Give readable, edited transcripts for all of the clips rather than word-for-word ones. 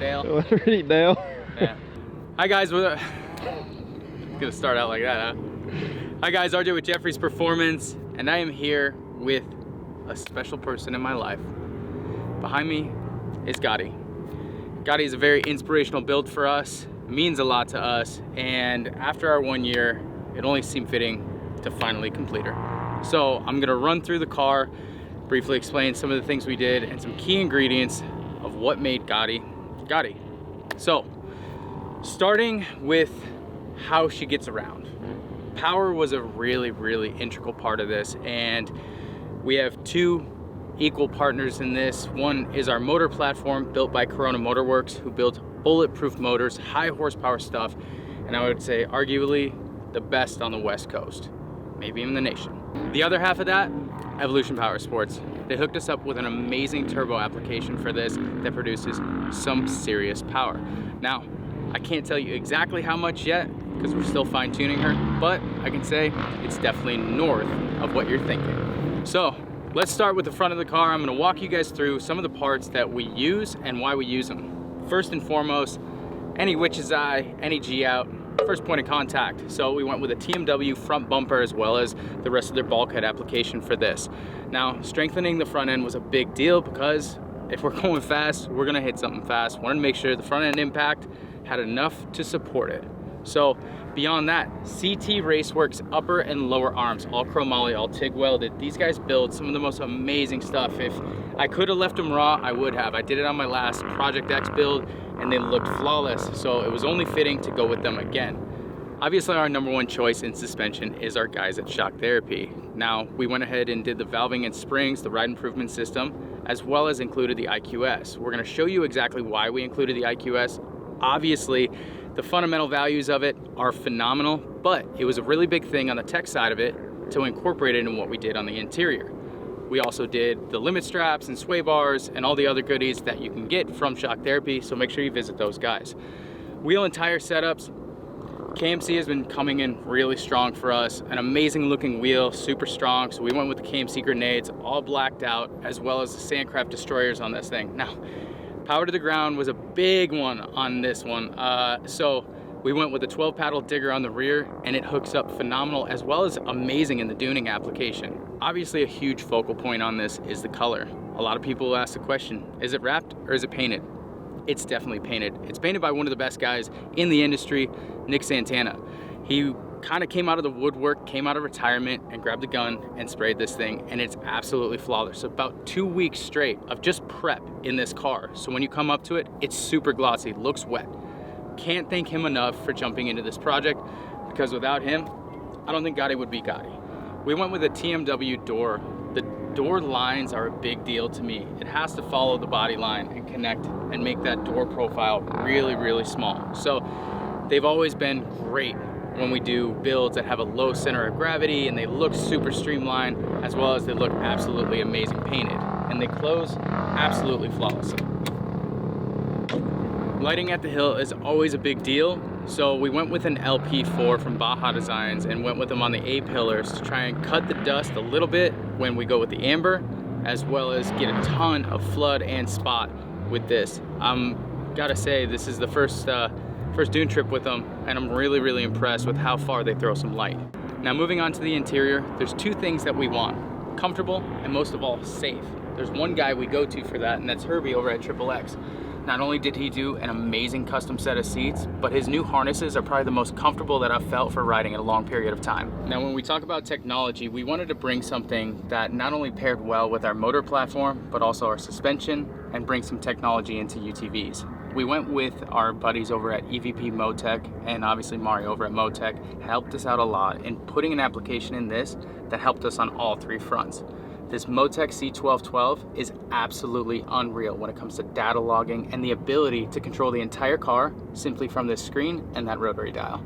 Dale. Whatever you Dale. Yeah. Hi guys, gonna start out like that, huh? Hi guys, RJ with Jeffrey's Performance, and I am here with a special person in my life. Behind me is GOTI. GOTI is a very inspirational build for us, means a lot to us, and after our 1 year, it only seemed fitting to finally complete her. So I'm gonna run through the car, briefly explain some of the things we did and some key ingredients of what made GOTI GOTI. So, starting with how she gets around. Power was a really integral part of this, and we have two equal partners in this. One is our motor platform built by Corona Motorworks, who built bulletproof motors, high horsepower stuff, and I would say arguably the best on the West Coast, maybe even the nation. The other half of that, Evolution Power Sports. They hooked us up with an amazing turbo application for this that produces some serious power. Now, I can't tell you exactly how much yet because we're still fine tuning her, but I can say it's definitely north of what you're thinking. So let's start with the front of the car. I'm gonna walk you guys through some of the parts that we use and why we use them. First and foremost, any witch's eye, any G out, first point of contact. So we went with a TMW front bumper as well as the rest of their bulkhead application for this. Now, strengthening the front end was a big deal because if we're going fast, we're gonna hit something fast. Wanted to make sure the front end impact had enough to support it. So beyond that, CT Raceworks upper and lower arms, all chromoly, all TIG welded. These guys build some of the most amazing stuff. If I could have left them raw, I would have. I did it on my last Project X build and they looked flawless. So it was only fitting to go with them again. Obviously our number one choice in suspension is our guys at Shock Therapy. Now we went ahead and did the valving and springs, the ride improvement system, as well as included the IQS. We're gonna show you exactly why we included the IQS. Obviously, the fundamental values of it are phenomenal, but it was a really big thing on the tech side of it to incorporate it in what we did on the interior. We also did the limit straps and sway bars and all the other goodies that you can get from Shock Therapy, so make sure you visit those guys. Wheel and tire setups, KMC has been coming in really strong for us. An amazing looking wheel, super strong, so we went with the KMC grenades, all blacked out, as well as the Sandcraft destroyers on this thing. Now, power to the ground was a big one on this one. So we went with a 12 paddle digger on the rear and it hooks up phenomenal as well as amazing in the duning application. Obviously a huge focal point on this is the color. A lot of people will ask the question, is it wrapped or is it painted? It's definitely painted. It's painted by one of the best guys in the industry, Nick Santana. He kind of came out of the woodwork, came out of retirement and grabbed a gun and sprayed this thing, and it's absolutely flawless. So about 2 weeks straight of just prep in this car. So when you come up to it, it's super glossy, looks wet. Can't thank him enough for jumping into this project because without him, I don't think GOTI would be GOTI. We went with a TMW door. The door lines are a big deal to me. It has to follow the body line and connect and make that door profile really small. So they've always been great when we do builds that have a low center of gravity and they look super streamlined, as well as they look absolutely amazing painted. And they close absolutely flawlessly. Lighting at the hill is always a big deal, so we went with an LP4 from Baja Designs and went with them on the A-pillars to try and cut the dust a little bit when we go with the amber, as well as get a ton of flood and spot with this. Gotta say, this is the first dune trip with them, and I'm really impressed with how far they throw some light. Now moving on to the interior, there's two things that we want: comfortable and most of all safe. There's one guy we go to for that, and that's Herbie over at XXX. Not only did he do an amazing custom set of seats, but his new harnesses are probably the most comfortable that I've felt for riding in a long period of time. Now when we talk about technology, we wanted to bring something that not only paired well with our motor platform, but also our suspension, and bring some technology into UTVs. We went with our buddies over at EVP Motec, and obviously Mario over at Motec helped us out a lot in putting an application in this that helped us on all three fronts. This Motec C1212 is absolutely unreal when it comes to data logging and the ability to control the entire car simply from this screen and that rotary dial.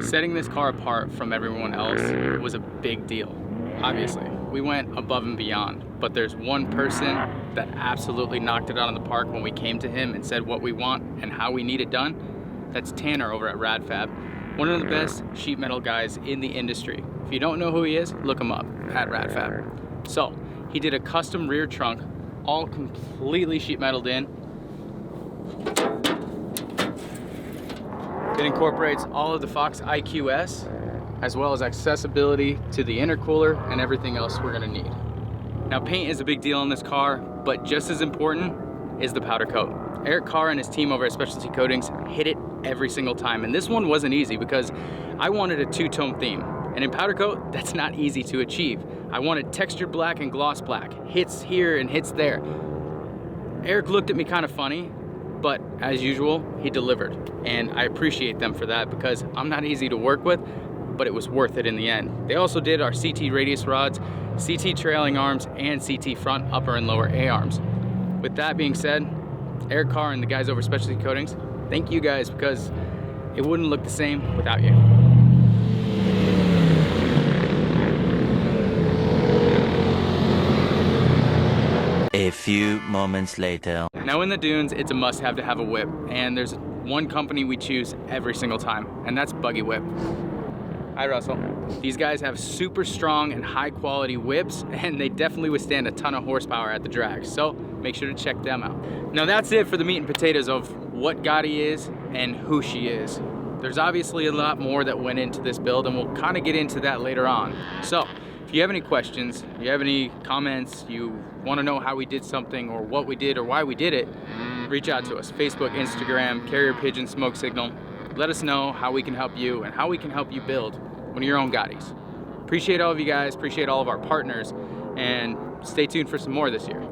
Setting this car apart from everyone else was a big deal. Obviously, we went above and beyond, but there's one person that absolutely knocked it out of the park when we came to him and said what we want and how we need it done. That's Tanner over at RadFab, one of the best sheet metal guys in the industry. If you don't know who he is, look him up at RadFab. So he did a custom rear trunk, all completely sheet metaled in. It incorporates all of the Fox IQS, as well as accessibility to the intercooler and everything else we're gonna need. Now, paint is a big deal on this car, but just as important is the powder coat. Eric Carr and his team over at Specialty Coatings hit it every single time, and this one wasn't easy because I wanted a two-tone theme, and in powder coat, that's not easy to achieve. I wanted textured black and gloss black, hits here and hits there. Eric looked at me kind of funny, but as usual, he delivered, and I appreciate them for that because I'm not easy to work with, but it was worth it in the end. They also did our CT radius rods, CT trailing arms, and CT front, upper, and lower A arms. With that being said, Eric Carr and the guys over Specialty Coatings, thank you guys because it wouldn't look the same without you. A few moments later. Now in the dunes, it's a must-have to have a whip, and there's one company we choose every single time, and that's Buggy Whip. Hi, Russell. These guys have super strong and high quality whips, and they definitely withstand a ton of horsepower at the drag, so make sure to check them out. Now that's it for the meat and potatoes of what GOTI is and who she is. There's obviously a lot more that went into this build, and we'll kind of get into that later on. So if you have any questions, you have any comments, you want to know how we did something or what we did or why we did it, reach out to us. Facebook, Instagram, Carrier Pigeon, Smoke Signal. Let us know how we can help you and how we can help you build one of your own GOTIs. Appreciate all of you guys, appreciate all of our partners, and stay tuned for some more this year.